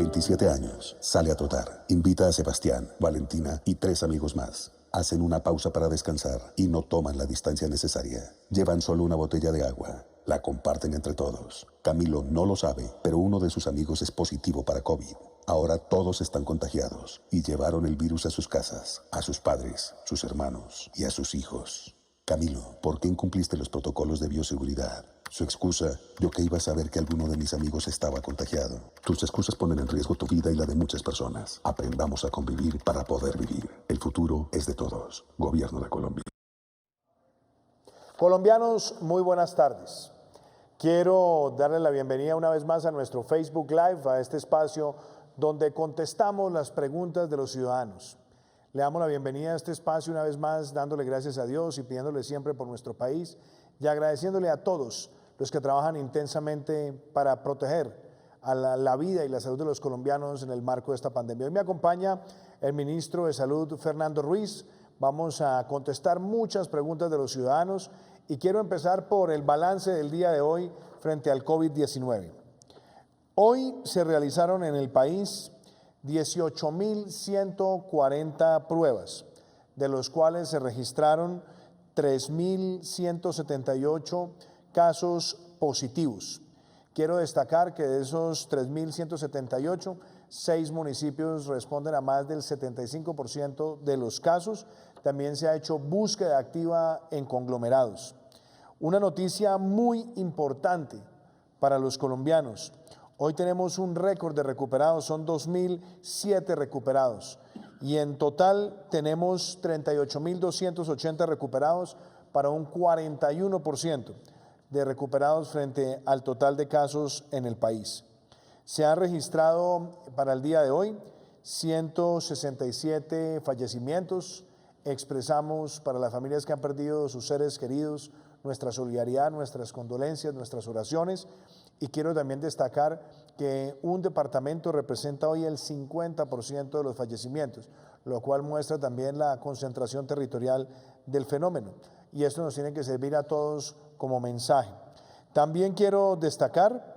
27 años, sale a trotar. Invita a Sebastián, Valentina y 3 amigos más. Hacen una pausa para descansar y no toman la distancia necesaria. Llevan solo una botella de agua. La comparten entre todos. Camilo no lo sabe, pero uno de sus amigos es positivo para COVID. Ahora todos están contagiados y llevaron el virus a sus casas, a sus padres, sus hermanos y a sus hijos. Camilo, ¿por qué incumpliste los protocolos de bioseguridad? Su excusa, yo que iba a saber que alguno de mis amigos estaba contagiado. Tus excusas ponen en riesgo tu vida y la de muchas personas. Aprendamos a convivir para poder vivir. El futuro es de todos. Gobierno de Colombia. Colombianos, muy buenas tardes. Quiero darle la bienvenida una vez más a nuestro Facebook Live, a este espacio donde contestamos las preguntas de los ciudadanos. Le damos la bienvenida a este espacio una vez más, dándole gracias a Dios y pidiéndole siempre por nuestro país y agradeciéndole a todos los que trabajan intensamente para proteger a la vida y la salud de los colombianos en el marco de esta pandemia. Hoy me acompaña el ministro de Salud, Fernando Ruiz. Vamos a contestar muchas preguntas de los ciudadanos y quiero empezar por el balance del día de hoy frente al COVID-19. Hoy se realizaron en el país 18.140 pruebas, de los cuales se registraron 3.178 casos positivos. Quiero destacar que de esos 3.178, 6 municipios responden a más del 75% de los casos. También se ha hecho búsqueda activa en conglomerados. Una noticia muy importante para los colombianos. Hoy tenemos un récord de recuperados, son 2.007 recuperados. Y en total tenemos 38.280 recuperados para un 41% de recuperados frente al total de casos en el país. Se han registrado para el día de hoy 167 fallecimientos. Expresamos para las familias que han perdido sus seres queridos nuestra solidaridad, nuestras condolencias, nuestras oraciones. Y quiero también destacar que un departamento representa hoy el 50% de los fallecimientos, lo cual muestra también la concentración territorial del fenómeno. Y esto nos tiene que servir a todos como mensaje. También quiero destacar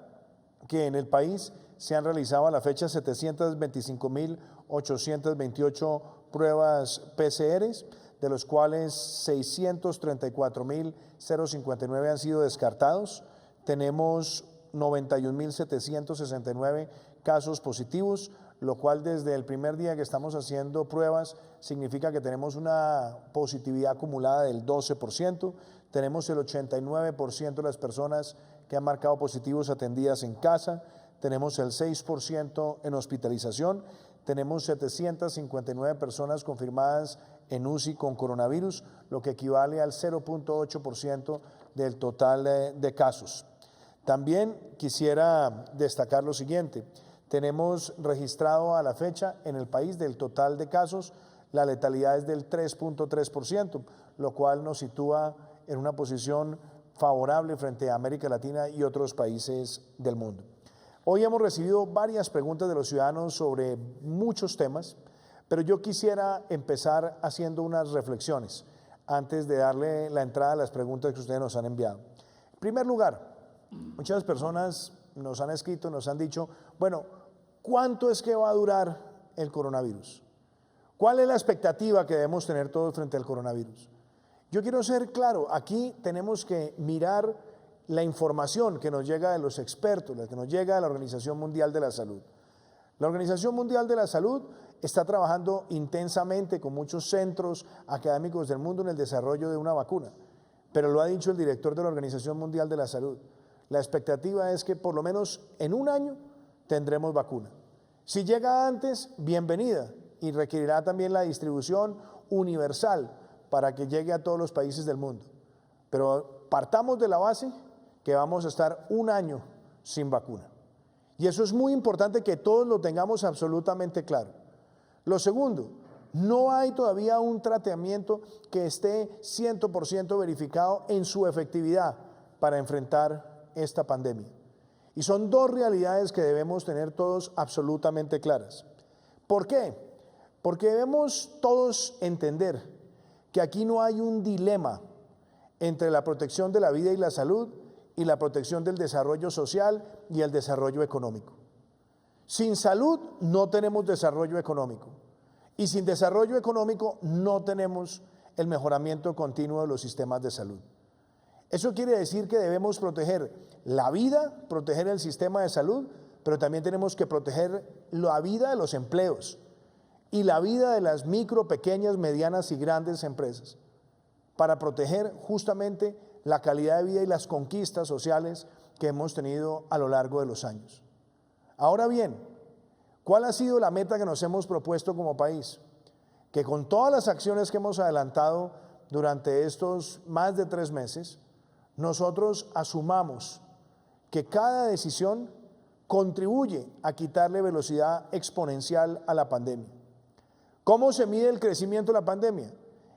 que en el país se han realizado a la fecha 725.828 pruebas PCR, de los cuales 634.059 han sido descartados. Tenemos 91.769 casos positivos, lo cual desde el primer día que estamos haciendo pruebas significa que tenemos una positividad acumulada del 12%. Tenemos el 89% de las personas que han marcado positivos atendidas en casa. Tenemos el 6% en hospitalización. Tenemos 759 personas confirmadas en UCI con coronavirus, lo que equivale al 0.8% del total de casos. También quisiera destacar lo siguiente. Tenemos registrado a la fecha en el país del total de casos, la letalidad es del 3.3%, lo cual nos sitúa en una posición favorable frente a América Latina y otros países del mundo. Hoy hemos recibido varias preguntas de los ciudadanos sobre muchos temas, pero yo quisiera empezar haciendo unas reflexiones antes de darle la entrada a las preguntas que ustedes nos han enviado. En primer lugar, muchas personas nos han escrito, nos han dicho, bueno, ¿cuánto es que va a durar el coronavirus? ¿Cuál es la expectativa que debemos tener todos frente al coronavirus? Yo quiero ser claro, aquí tenemos que mirar la información que nos llega de los expertos, la que nos llega de la Organización Mundial de la Salud. La Organización Mundial de la Salud está trabajando intensamente con muchos centros académicos del mundo en el desarrollo de una vacuna, pero lo ha dicho el director de la Organización Mundial de la Salud. La expectativa es que por lo menos en un año tendremos vacuna. Si llega antes, bienvenida, y requerirá también la distribución universal para que llegue a todos los países del mundo. Pero partamos de la base que vamos a estar un año sin vacuna. Y eso es muy importante que todos lo tengamos absolutamente claro. Lo segundo, no hay todavía un tratamiento que esté 100% verificado en su efectividad para enfrentar esta pandemia. Y son dos realidades que debemos tener todos absolutamente claras. ¿Por qué? Porque debemos todos entender que aquí no hay un dilema entre la protección de la vida y la salud y la protección del desarrollo social y el desarrollo económico. Sin salud no tenemos desarrollo económico. Y sin desarrollo económico no tenemos el mejoramiento continuo de los sistemas de salud. Eso quiere decir que debemos proteger la vida, proteger el sistema de salud, pero también tenemos que proteger la vida de los empleos y la vida de las micro, pequeñas, medianas y grandes empresas, para proteger justamente la calidad de vida y las conquistas sociales que hemos tenido a lo largo de los años. Ahora bien, ¿cuál ha sido la meta que nos hemos propuesto como país? Que con todas las acciones que hemos adelantado durante estos más de 3 meses, nosotros asumamos que cada decisión contribuye a quitarle velocidad exponencial a la pandemia. ¿Cómo se mide el crecimiento de la pandemia?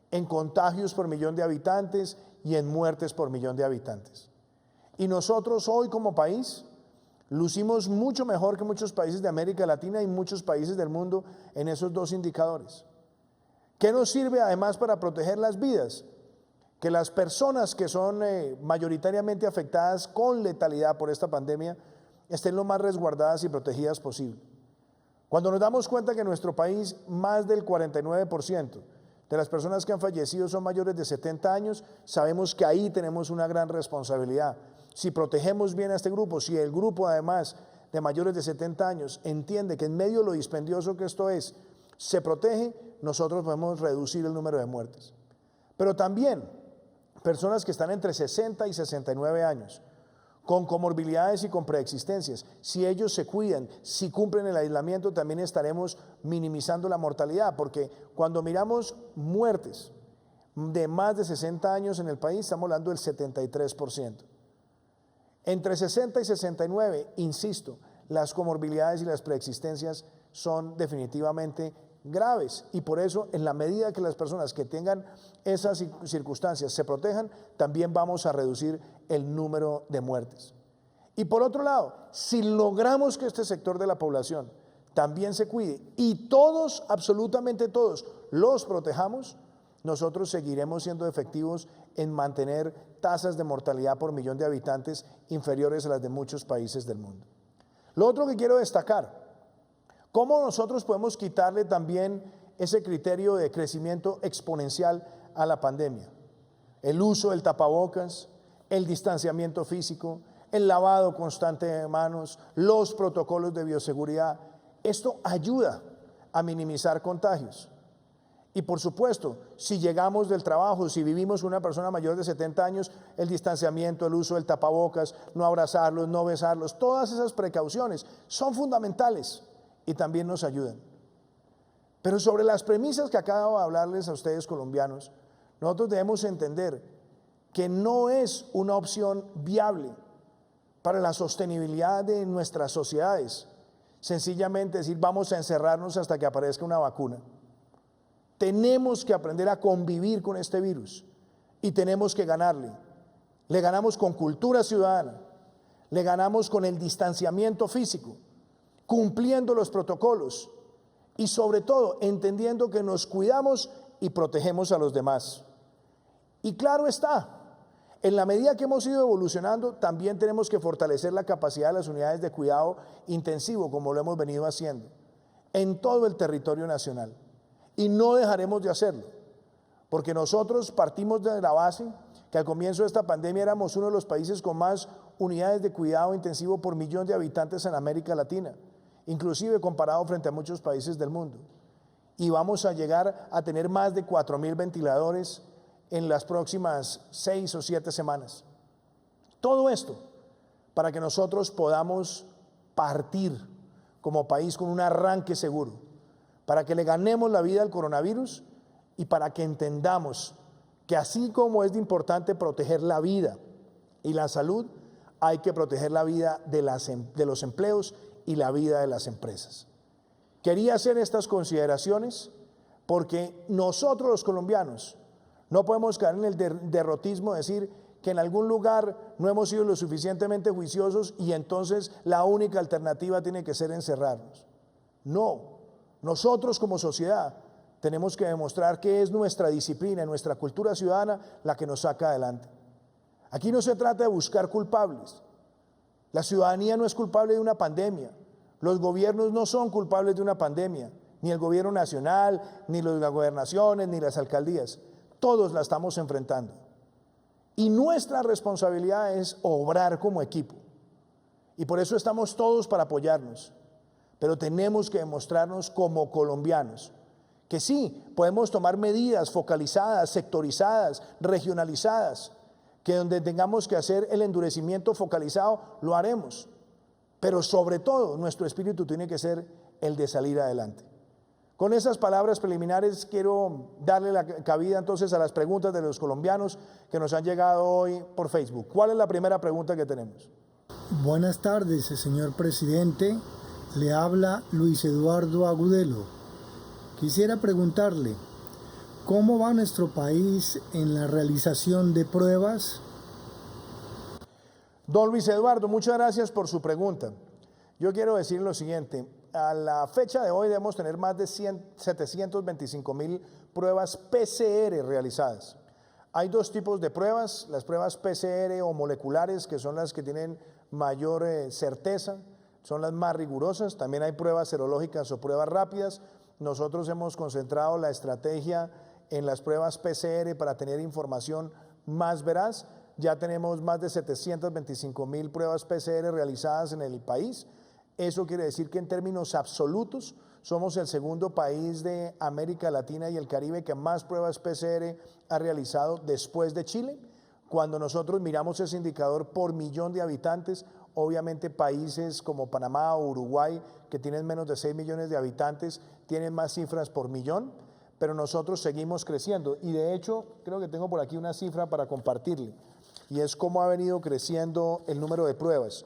En contagios por millón de habitantes y en muertes por millón de habitantes. Y nosotros hoy como país lucimos mucho mejor que muchos países de América Latina y muchos países del mundo en esos 2 indicadores. ¿Qué nos sirve además para proteger las vidas? Que las personas que son mayoritariamente afectadas con letalidad por esta pandemia estén lo más resguardadas y protegidas posible. Cuando nos damos cuenta que en nuestro país más del 49% de las personas que han fallecido son mayores de 70 años, sabemos que ahí tenemos una gran responsabilidad. Si protegemos bien a este grupo, si el grupo además de mayores de 70 años entiende que en medio de lo dispendioso que esto es, se protege, nosotros podemos reducir el número de muertes. Pero también personas que están entre 60 y 69 años, con comorbilidades y con preexistencias, si ellos se cuidan, si cumplen el aislamiento, también estaremos minimizando la mortalidad, porque cuando miramos muertes de más de 60 años en el país, estamos hablando del 73%. Entre 60 y 69, insisto, las comorbilidades y las preexistencias son definitivamente graves, y por eso en la medida que las personas que tengan esas circunstancias se protejan, también vamos a reducir el número de muertes. Y por otro lado, si logramos que este sector de la población también se cuide y todos, absolutamente todos, los protejamos, nosotros seguiremos siendo efectivos en mantener tasas de mortalidad por millón de habitantes inferiores a las de muchos países del mundo. Lo otro que quiero destacar: ¿cómo nosotros podemos quitarle también ese criterio de crecimiento exponencial a la pandemia? El uso del tapabocas, el distanciamiento físico, el lavado constante de manos, los protocolos de bioseguridad. Esto ayuda a minimizar contagios. Y por supuesto, si llegamos del trabajo, si vivimos con una persona mayor de 70 años, el distanciamiento, el uso del tapabocas, no abrazarlos, no besarlos, todas esas precauciones son fundamentales y también nos ayudan. Pero sobre las premisas que acabo de hablarles a ustedes, colombianos, nosotros debemos entender que no es una opción viable para la sostenibilidad de nuestras sociedades sencillamente decir vamos a encerrarnos hasta que aparezca una vacuna. Tenemos que aprender a convivir con este virus y tenemos que ganarle. Le ganamos con cultura ciudadana, le ganamos con el distanciamiento físico, cumpliendo los protocolos y sobre todo entendiendo que nos cuidamos y protegemos a los demás. Y claro está, en la medida que hemos ido evolucionando, también tenemos que fortalecer la capacidad de las unidades de cuidado intensivo, como lo hemos venido haciendo, en todo el territorio nacional. Y no dejaremos de hacerlo, porque nosotros partimos de la base que al comienzo de esta pandemia éramos uno de los países con más unidades de cuidado intensivo por millón de habitantes en América Latina, inclusive comparado frente a muchos países del mundo. Y vamos a llegar a tener más de 4.000 ventiladores en las próximas 6 o 7 semanas. Todo esto para que nosotros podamos partir como país con un arranque seguro, para que le ganemos la vida al coronavirus y para que entendamos que así como es de importante proteger la vida y la salud, hay que proteger la vida de los empleos y la vida de las empresas. Quería hacer estas consideraciones porque nosotros los colombianos no podemos caer en el derrotismo de decir que en algún lugar no hemos sido lo suficientemente juiciosos y entonces la única alternativa tiene que ser encerrarnos. No. Nosotros como sociedad tenemos que demostrar que es nuestra disciplina, nuestra cultura ciudadana la que nos saca adelante. Aquí no se trata de buscar culpables. La ciudadanía no es culpable de una pandemia. Los gobiernos no son culpables de una pandemia, ni el gobierno nacional, ni las gobernaciones, ni las alcaldías. Todos la estamos enfrentando. Y nuestra responsabilidad es obrar como equipo. Y por eso estamos todos para apoyarnos. Pero tenemos que demostrarnos como colombianos que sí, podemos tomar medidas focalizadas, sectorizadas, regionalizadas, que donde tengamos que hacer el endurecimiento focalizado, lo haremos. Pero sobre todo, nuestro espíritu tiene que ser el de salir adelante. Con esas palabras preliminares quiero darle la cabida entonces a las preguntas de los colombianos que nos han llegado hoy por Facebook. ¿Cuál es la primera pregunta que tenemos? Buenas tardes, señor presidente. Le habla Luis Eduardo Agudelo. Quisiera preguntarle, ¿cómo va nuestro país en la realización de pruebas? Don Luis Eduardo, muchas gracias por su pregunta. Yo quiero decir lo siguiente, a la fecha de hoy debemos tener más de 725,000 pruebas PCR realizadas. Hay dos tipos de pruebas, las pruebas PCR o moleculares, que son las que tienen mayor certeza, son las más rigurosas. También hay pruebas serológicas o pruebas rápidas. Nosotros hemos concentrado la estrategia en las pruebas PCR para tener información más veraz. Ya tenemos más de 725,000 pruebas PCR realizadas en el país. Eso quiere decir que en términos absolutos somos el segundo país de América Latina y el Caribe que más pruebas PCR ha realizado después de Chile. Cuando nosotros miramos ese indicador por millón de habitantes, obviamente países como Panamá o Uruguay, que tienen menos de 6 millones de habitantes, tienen más cifras por millón, pero nosotros seguimos creciendo. Y de hecho, creo que tengo por aquí una cifra para compartirle, y es cómo ha venido creciendo el número de pruebas.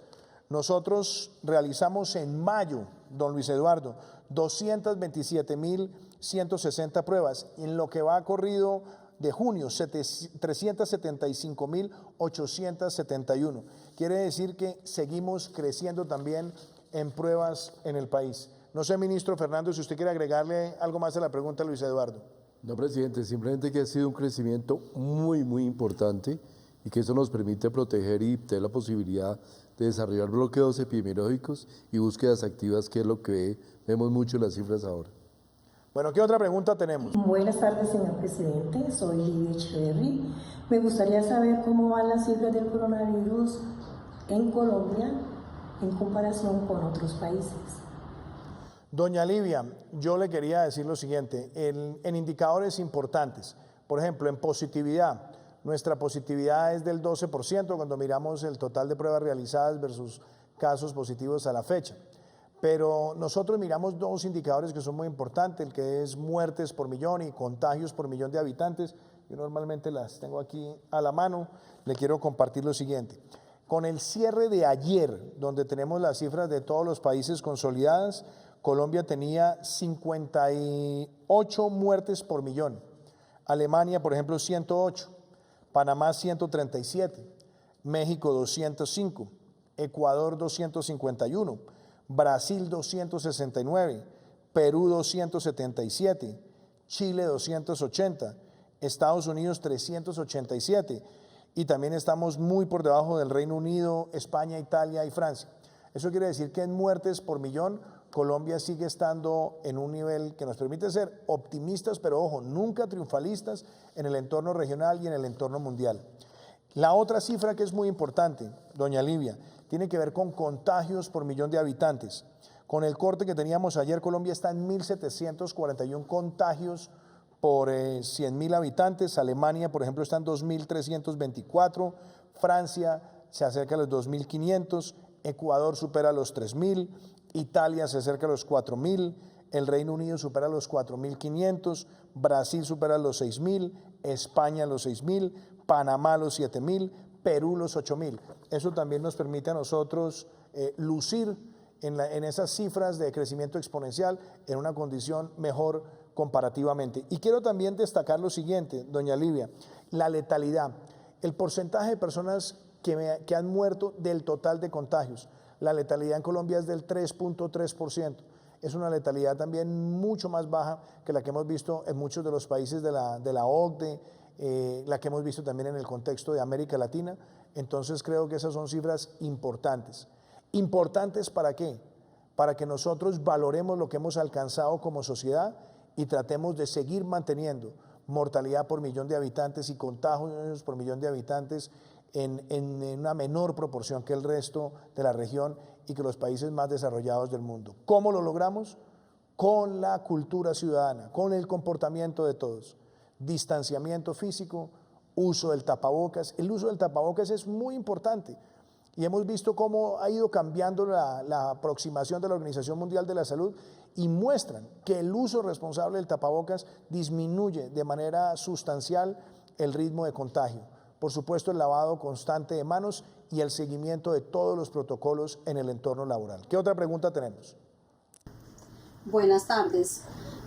Nosotros realizamos en mayo, don Luis Eduardo, 227,160 pruebas. En lo que va corrido de junio, 375,871. Quiere decir que seguimos creciendo también en pruebas en el país. No sé, ministro Fernando, si usted quiere agregarle algo más a la pregunta, Luis Eduardo. No, presidente, simplemente que ha sido un crecimiento muy importante y que eso nos permite proteger y tener la posibilidad de desarrollar bloqueos epidemiológicos y búsquedas activas, que es lo que vemos mucho en las cifras ahora. Bueno, ¿qué otra pregunta tenemos? Buenas tardes, señor presidente. Soy Lidia Echeverry. Me gustaría saber cómo van las cifras del coronavirus en Colombia en comparación con otros países. Doña Livia, yo le quería decir lo siguiente, en indicadores importantes, por ejemplo, en positividad, nuestra positividad es del 12% cuando miramos el total de pruebas realizadas versus casos positivos a la fecha. Pero nosotros miramos dos indicadores que son muy importantes, el que es muertes por millón y contagios por millón de habitantes. Yo normalmente las tengo aquí a la mano, le quiero compartir lo siguiente. Con el cierre de ayer, donde tenemos las cifras de todos los países consolidadas, Colombia tenía 58 muertes por millón. Alemania, por ejemplo, 108. Panamá, 137. México, 205. Ecuador, 251. Brasil, 269. Perú, 277. Chile, 280. Estados Unidos, 387. Y también estamos muy por debajo del Reino Unido, España, Italia y Francia. Eso quiere decir que en muertes por millón, Colombia sigue estando en un nivel que nos permite ser optimistas, pero ojo, nunca triunfalistas en el entorno regional y en el entorno mundial. La otra cifra que es muy importante, doña Livia, tiene que ver con contagios por millón de habitantes. Con el corte que teníamos ayer, Colombia está en 1.741 contagios por 100,000 habitantes. Alemania, por ejemplo, está en 2.324. Francia se acerca a los 2.500. Ecuador supera los 3.000. Italia se acerca a los 4.000. El Reino Unido supera los 4.500. Brasil supera los 6.000. España los 6.000. Panamá los 7.000. Perú los 8.000. Eso también nos permite a nosotros lucir en esas cifras de crecimiento exponencial en una condición mejor comparativamente. Y quiero también destacar lo siguiente, doña Livia, la letalidad, el porcentaje de personas que han muerto del total de contagios. La letalidad en Colombia es del 3.3%. Es una letalidad también mucho más baja que la que hemos visto en muchos de los países de la OCDE, la que hemos visto también en el contexto de América Latina. Entonces creo que esas son cifras importantes. ¿Importantes para qué? para que nosotros valoremos lo que hemos alcanzado como sociedad y tratemos de seguir manteniendo mortalidad por millón de habitantes y contagios por millón de habitantes en una menor proporción que el resto de la región y que los países más desarrollados del mundo. ¿Cómo lo logramos? Con la cultura ciudadana, con el comportamiento de todos. Distanciamiento físico, uso del tapabocas. El uso del tapabocas es muy importante y hemos visto cómo ha ido cambiando la aproximación de la Organización Mundial de la Salud y muestran que el uso responsable del tapabocas disminuye de manera sustancial el ritmo de contagio. Por supuesto, el lavado constante de manos y el seguimiento de todos los protocolos en el entorno laboral. ¿Qué otra pregunta tenemos? Buenas tardes,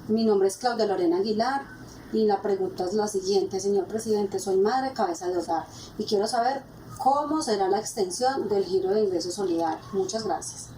mi nombre es Claudia Lorena Aguilar y la pregunta es la siguiente. Señor presidente, soy madre cabeza de hogar y quiero saber cómo será la extensión del giro de ingreso solidario. Muchas gracias.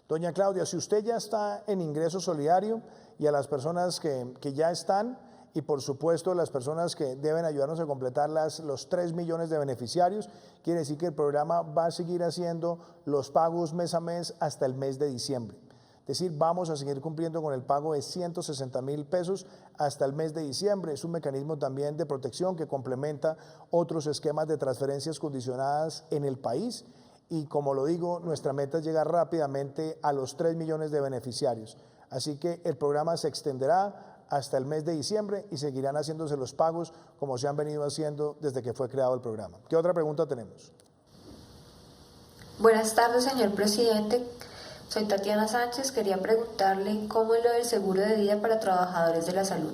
Doña Claudia, si usted ya está en ingreso solidario y a las personas que ya están y por supuesto las personas que deben ayudarnos a completar los 3 millones de beneficiarios, quiere decir que el programa va a seguir haciendo los pagos mes a mes hasta el mes de diciembre. Es decir, vamos a seguir cumpliendo con el pago de 160.000 pesos hasta el mes de diciembre. Es un mecanismo también de protección que complementa otros esquemas de transferencias condicionadas en el país. Y como lo digo, nuestra meta es llegar rápidamente a los 3 millones de beneficiarios. Así que el programa se extenderá hasta el mes de diciembre y seguirán haciéndose los pagos como se han venido haciendo desde que fue creado el programa. ¿Qué otra pregunta tenemos? Buenas tardes, señor presidente. Soy Tatiana Sánchez, quería preguntarle cómo es lo del seguro de vida para trabajadores de la salud.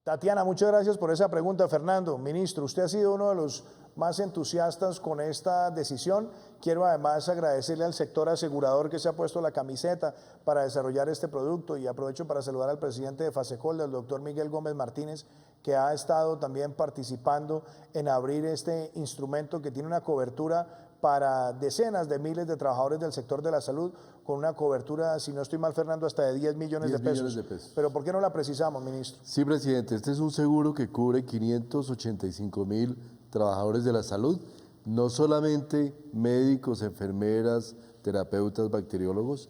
Tatiana, muchas gracias por esa pregunta. Fernando, ministro, usted ha sido uno de los más entusiastas con esta decisión. Quiero además agradecerle al sector asegurador que se ha puesto la camiseta para desarrollar este producto y aprovecho para saludar al presidente de Fasecol, al doctor Miguel Gómez Martínez, que ha estado también participando en abrir este instrumento que tiene una cobertura para decenas de miles de trabajadores del sector de la salud, con una cobertura, si no estoy mal, Fernando, hasta de 10 millones de pesos. Pero ¿por qué no la precisamos, ministro? Sí, presidente, este es un seguro que cubre 585.000 trabajadores de la salud, no solamente médicos, enfermeras, terapeutas, bacteriólogos,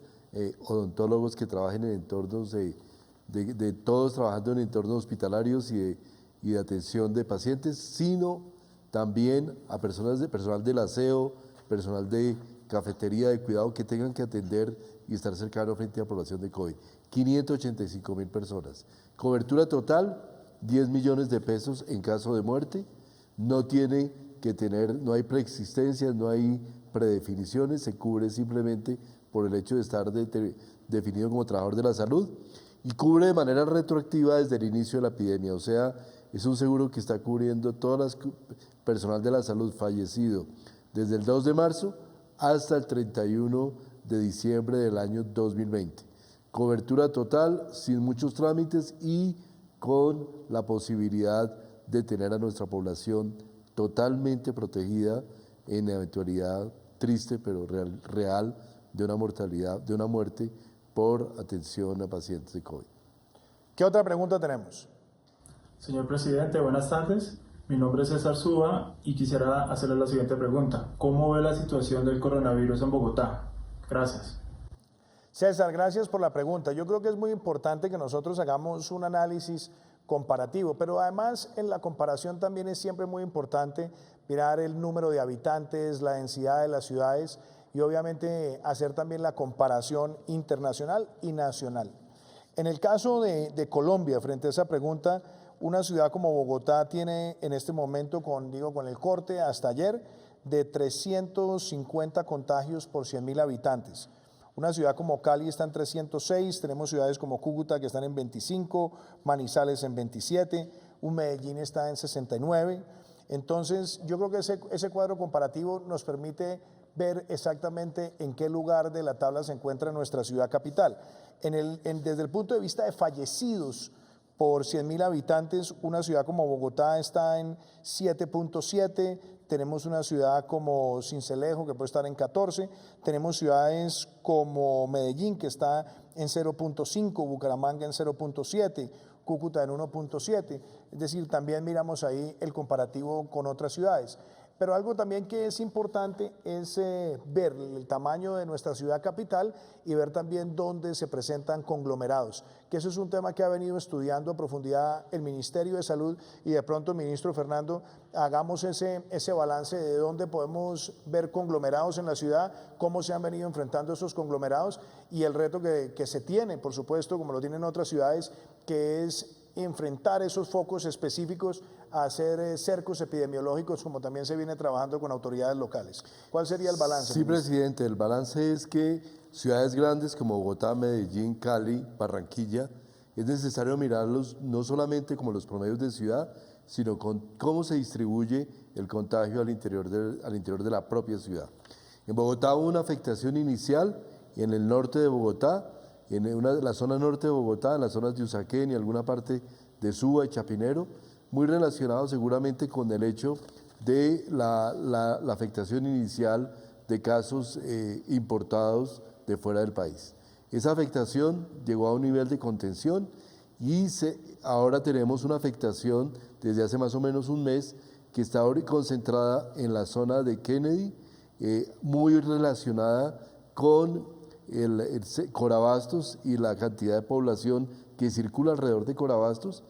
odontólogos que trabajen en entornos de todos trabajando en entornos hospitalarios y de atención de pacientes, sino también a personal del aseo, personal de cafetería, de cuidado, que tengan que atender y estar cercano frente a la población de COVID. 585.000 personas. Cobertura total, 10 millones de pesos en caso de muerte. No tiene que tener, no hay preexistencias, no hay predefiniciones, se cubre simplemente por el hecho de estar definido como trabajador de la salud y cubre de manera retroactiva desde el inicio de la epidemia. O sea, es un seguro que está cubriendo todo el personal de la salud fallecido desde el 2 de marzo hasta el 31 de diciembre del año 2020. Cobertura total, sin muchos trámites y con la posibilidad de tener a nuestra población totalmente protegida en la eventualidad triste pero real de una mortalidad, de una muerte por atención a pacientes de COVID. ¿Qué otra pregunta tenemos? Señor presidente, buenas tardes. Mi nombre es César Suba y quisiera hacerle la siguiente pregunta. ¿Cómo ve la situación del coronavirus en Bogotá? Gracias. César, gracias por la pregunta. Yo creo que es muy importante que nosotros hagamos un análisis comparativo, pero además en la comparación también es siempre muy importante mirar el número de habitantes, la densidad de las ciudades y obviamente hacer también la comparación internacional y nacional. En el caso de Colombia, frente a esa pregunta, una ciudad como Bogotá tiene en este momento, con el corte hasta ayer, de 350 contagios por 100.000 habitantes. Una ciudad como Cali está en 306, tenemos ciudades como Cúcuta que están en 25, Manizales en 27, un Medellín está en 69. Entonces, yo creo que ese cuadro comparativo nos permite ver exactamente en qué lugar de la tabla se encuentra nuestra ciudad capital. Desde el punto de vista de fallecidos por 100.000 habitantes, una ciudad como Bogotá está en 7.7, tenemos una ciudad como Sincelejo que puede estar en 14, tenemos ciudades como Medellín que está en 0.5, Bucaramanga en 0.7, Cúcuta en 1.7, es decir, también miramos ahí el comparativo con otras ciudades. Pero algo también que es importante es ver el tamaño de nuestra ciudad capital y ver también dónde se presentan conglomerados, que eso es un tema que ha venido estudiando a profundidad el Ministerio de Salud y de pronto, ministro Fernando, hagamos ese balance de dónde podemos ver conglomerados en la ciudad, cómo se han venido enfrentando esos conglomerados y el reto que se tiene, por supuesto, como lo tienen otras ciudades, que es enfrentar esos focos específicos a hacer cercos epidemiológicos, como también se viene trabajando con autoridades locales. ¿Cuál sería el balance? Sí, presidente, el balance es que ciudades grandes como Bogotá, Medellín, Cali, Barranquilla, es necesario mirarlos no solamente como los promedios de ciudad, sino con cómo se distribuye el contagio al interior de la propia ciudad. En Bogotá hubo una afectación inicial en el norte de Bogotá, en la zona norte de Bogotá, en las zonas de Usaquén y alguna parte de Suba y Chapinero, muy relacionado seguramente con el hecho de la afectación inicial de casos importados de fuera del país. Esa afectación llegó a un nivel de contención y ahora tenemos una afectación desde hace más o menos un mes que está ahora concentrada en la zona de Kennedy, muy relacionada con el Corabastos y la cantidad de población que circula alrededor de Corabastos,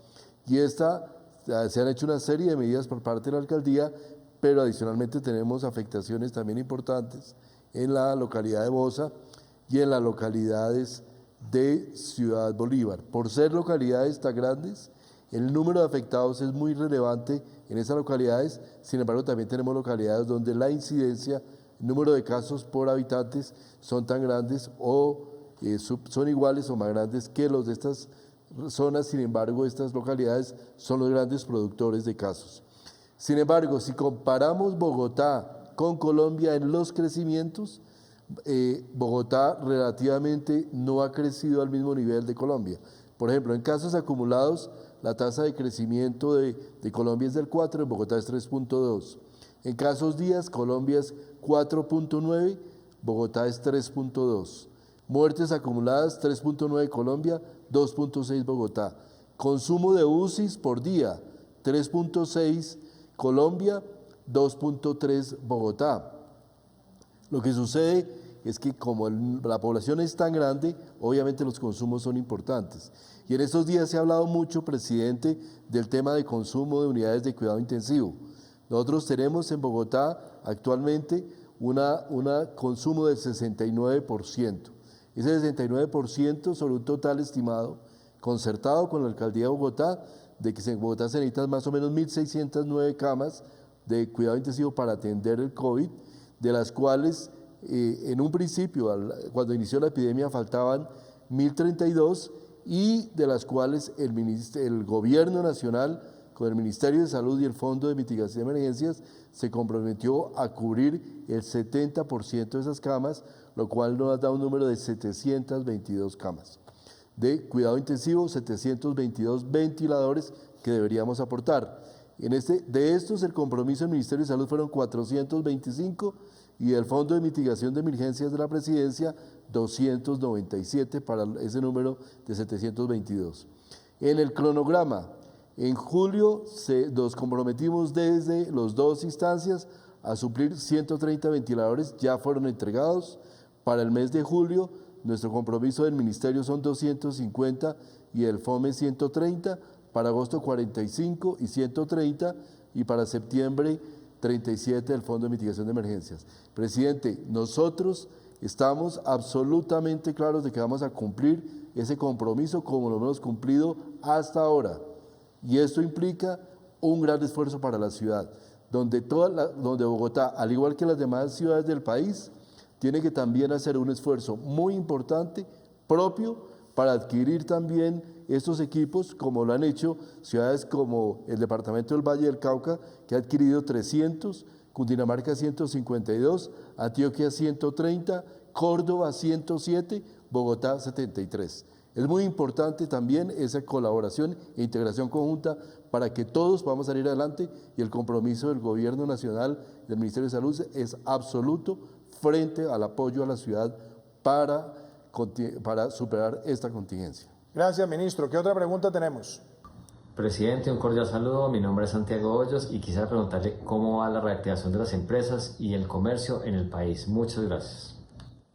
y se han hecho una serie de medidas por parte de la alcaldía, pero adicionalmente tenemos afectaciones también importantes en la localidad de Bosa y en las localidades de Ciudad Bolívar. Por ser localidades tan grandes, el número de afectados es muy relevante en esas localidades. Sin embargo, también tenemos localidades donde la incidencia, el número de casos por habitantes son tan grandes o son iguales o más grandes que los de estas zonas. Sin embargo, estas localidades son los grandes productores de casos. Sin embargo, si comparamos Bogotá con Colombia en los crecimientos, Bogotá relativamente no ha crecido al mismo nivel de Colombia. Por ejemplo, en casos acumulados, la tasa de crecimiento de Colombia es del 4, en Bogotá es 3.2. En casos días, Colombia es 4.9, Bogotá es 3.2. Muertes acumuladas, 3.9 Colombia, 2.6 Bogotá. Consumo de UCIs por día, 3.6 Colombia, 2.3 Bogotá. Lo que sucede es que como la población es tan grande, obviamente los consumos son importantes. Y en estos días se ha hablado mucho, presidente, del tema de consumo de unidades de cuidado intensivo. Nosotros tenemos en Bogotá actualmente un consumo del 69%. Ese 69% sobre un total estimado, concertado con la Alcaldía de Bogotá, de que en Bogotá se necesitan más o menos 1.609 camas de cuidado intensivo para atender el COVID, de las cuales en un principio, cuando inició la epidemia, faltaban 1.032 y de las cuales el Gobierno Nacional, con el Ministerio de Salud y el Fondo de Mitigación de Emergencias, se comprometió a cubrir el 70% de esas camas, lo cual nos da un número de 722 camas de cuidado intensivo, 722 ventiladores que deberíamos aportar. De estos, el compromiso del Ministerio de Salud fueron 425 y del Fondo de Mitigación de Emergencias de la Presidencia 297 para ese número de 722. En el cronograma, en julio nos comprometimos desde las dos instancias a suplir 130 ventiladores, ya fueron entregados. Para el mes de julio, nuestro compromiso del Ministerio son 250 y el FOME 130, para agosto 45 y 130 y para septiembre 37 del Fondo de Mitigación de Emergencias. Presidente, nosotros estamos absolutamente claros de que vamos a cumplir ese compromiso como lo hemos cumplido hasta ahora. Y esto implica un gran esfuerzo para la ciudad, donde Bogotá, al igual que las demás ciudades del país, tiene que también hacer un esfuerzo muy importante propio para adquirir también estos equipos, como lo han hecho ciudades como el departamento del Valle del Cauca, que ha adquirido 300, Cundinamarca 152, Antioquia 130, Córdoba 107, Bogotá 73. Es muy importante también esa colaboración e integración conjunta para que todos podamos salir adelante, y el compromiso del Gobierno Nacional y del Ministerio de Salud es absoluto frente al apoyo a la ciudad para superar esta contingencia. Gracias, ministro. ¿Qué otra pregunta tenemos? Presidente, un cordial saludo. Mi nombre es Santiago Hoyos y quisiera preguntarle cómo va la reactivación de las empresas y el comercio en el país. Muchas gracias.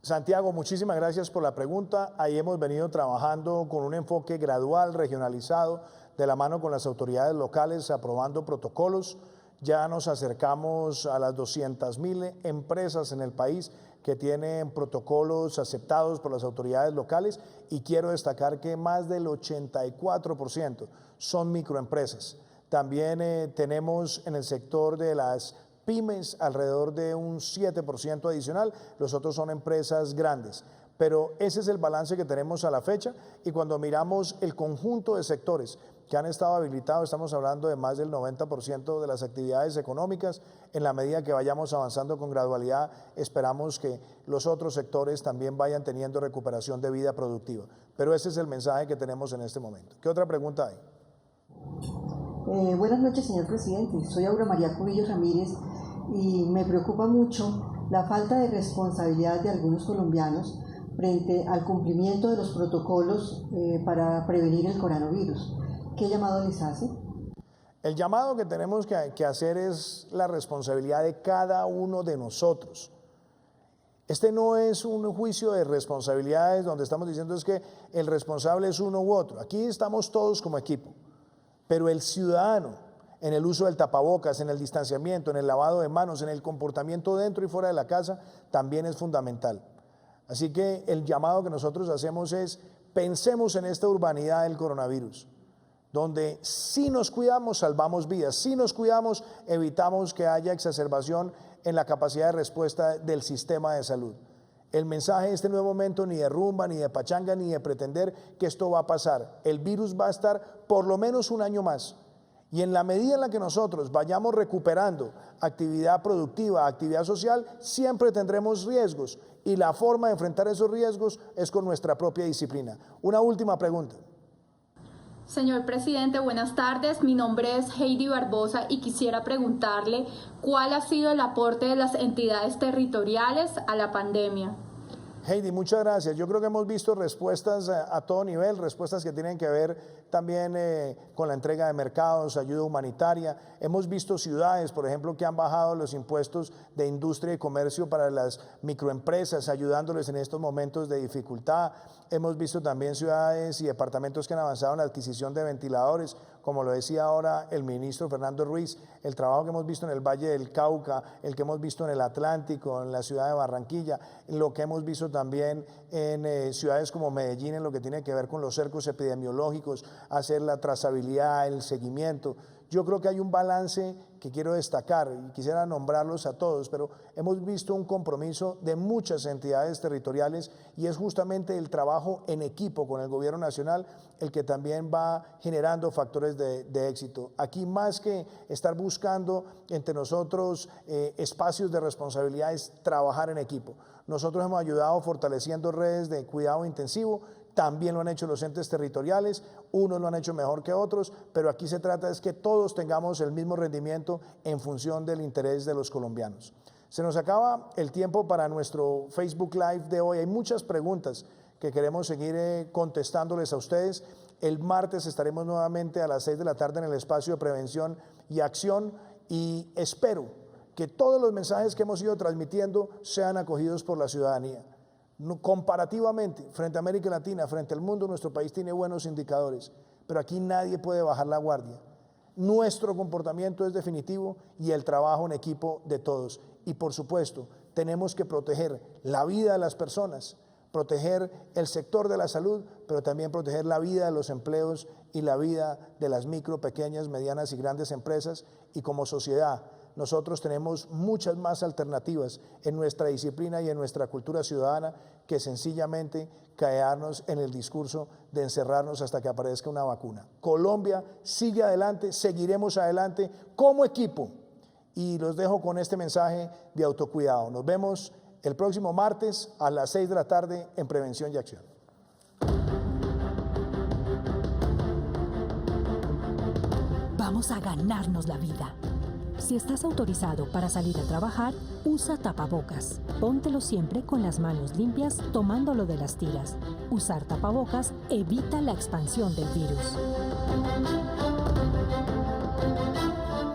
Santiago, muchísimas gracias por la pregunta. Ahí hemos venido trabajando con un enfoque gradual, regionalizado, de la mano con las autoridades locales, aprobando protocolos. Ya nos acercamos a las 200.000 empresas en el país que tienen protocolos aceptados por las autoridades locales y quiero destacar que más del 84% son microempresas. También tenemos en el sector de las pymes alrededor de un 7% adicional, los otros son empresas grandes. Pero ese es el balance que tenemos a la fecha y cuando miramos el conjunto de sectores que han estado habilitados, estamos hablando de más del 90% de las actividades económicas. En la medida que vayamos avanzando con gradualidad, esperamos que los otros sectores también vayan teniendo recuperación de vida productiva. Pero ese es el mensaje que tenemos en este momento. ¿Qué otra pregunta hay? Buenas noches, señor presidente. Soy Aura María Cubillos Ramírez y me preocupa mucho la falta de responsabilidad de algunos colombianos frente al cumplimiento de los protocolos para prevenir el coronavirus. ¿Qué llamado les hace? El llamado que tenemos que hacer es la responsabilidad de cada uno de nosotros. Este no es un juicio de responsabilidades donde estamos diciendo es que el responsable es uno u otro. Aquí estamos todos como equipo, pero el ciudadano en el uso del tapabocas, en el distanciamiento, en el lavado de manos, en el comportamiento dentro y fuera de la casa, también es fundamental. Así que el llamado que nosotros hacemos es pensemos en esta urbanidad del coronavirus, donde si nos cuidamos salvamos vidas, si nos cuidamos evitamos que haya exacerbación en la capacidad de respuesta del sistema de salud. El mensaje de este nuevo momento ni de rumba, ni de pachanga, ni de pretender que esto va a pasar. El virus va a estar por lo menos un año más. Y en la medida en la que nosotros vayamos recuperando actividad productiva, actividad social, siempre tendremos riesgos. Y la forma de enfrentar esos riesgos es con nuestra propia disciplina. Una última pregunta. Señor presidente, buenas tardes. Mi nombre es Heidi Barbosa y quisiera preguntarle cuál ha sido el aporte de las entidades territoriales a la pandemia. Heidi, muchas gracias. Yo creo que hemos visto respuestas a todo nivel, respuestas que tienen que ver también con la entrega de mercados, ayuda humanitaria. Hemos visto ciudades, por ejemplo, que han bajado los impuestos de industria y comercio para las microempresas, ayudándoles en estos momentos de dificultad. Hemos visto también ciudades y departamentos que han avanzado en la adquisición de ventiladores, como lo decía ahora el ministro Fernando Ruiz, el trabajo que hemos visto en el Valle del Cauca, el que hemos visto en el Atlántico, en la ciudad de Barranquilla, lo que hemos visto también en ciudades como Medellín, en lo que tiene que ver con los cercos epidemiológicos, hacer la trazabilidad, el seguimiento. Yo creo que hay un balance que quiero destacar y quisiera nombrarlos a todos, pero hemos visto un compromiso de muchas entidades territoriales y es justamente el trabajo en equipo con el gobierno nacional el que también va generando factores de éxito. Aquí más que estar buscando entre nosotros espacios de responsabilidad es trabajar en equipo. Nosotros hemos ayudado fortaleciendo redes de cuidado intensivo, también lo han hecho los entes territoriales, unos lo han hecho mejor que otros, pero aquí se trata es que todos tengamos el mismo rendimiento en función del interés de los colombianos. Se nos acaba el tiempo para nuestro Facebook Live de hoy. Hay muchas preguntas que queremos seguir contestándoles a ustedes. El martes estaremos nuevamente a las 6 de la tarde en el espacio de prevención y acción y espero que todos los mensajes que hemos ido transmitiendo sean acogidos por la ciudadanía. Comparativamente, frente a América Latina, frente al mundo, nuestro país tiene buenos indicadores, pero aquí nadie puede bajar la guardia. Nuestro comportamiento es definitivo y el trabajo en equipo de todos. Y por supuesto, tenemos que proteger la vida de las personas, proteger el sector de la salud, pero también proteger la vida de los empleos y la vida de las micro, pequeñas, medianas y grandes empresas. Y como sociedad, nosotros tenemos muchas más alternativas en nuestra disciplina y en nuestra cultura ciudadana que sencillamente quedarnos en el discurso de encerrarnos hasta que aparezca una vacuna. Colombia sigue adelante, seguiremos adelante como equipo y los dejo con este mensaje de autocuidado. Nos vemos el próximo martes a las 6 de la tarde en Prevención y Acción. Vamos a ganarnos la vida. Si estás autorizado para salir a trabajar, usa tapabocas. Póntelo siempre con las manos limpias, tomándolo de las tiras. Usar tapabocas evita la expansión del virus.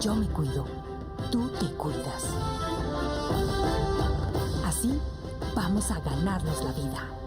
Yo me cuido, tú te cuidas. Así vamos a ganarnos la vida.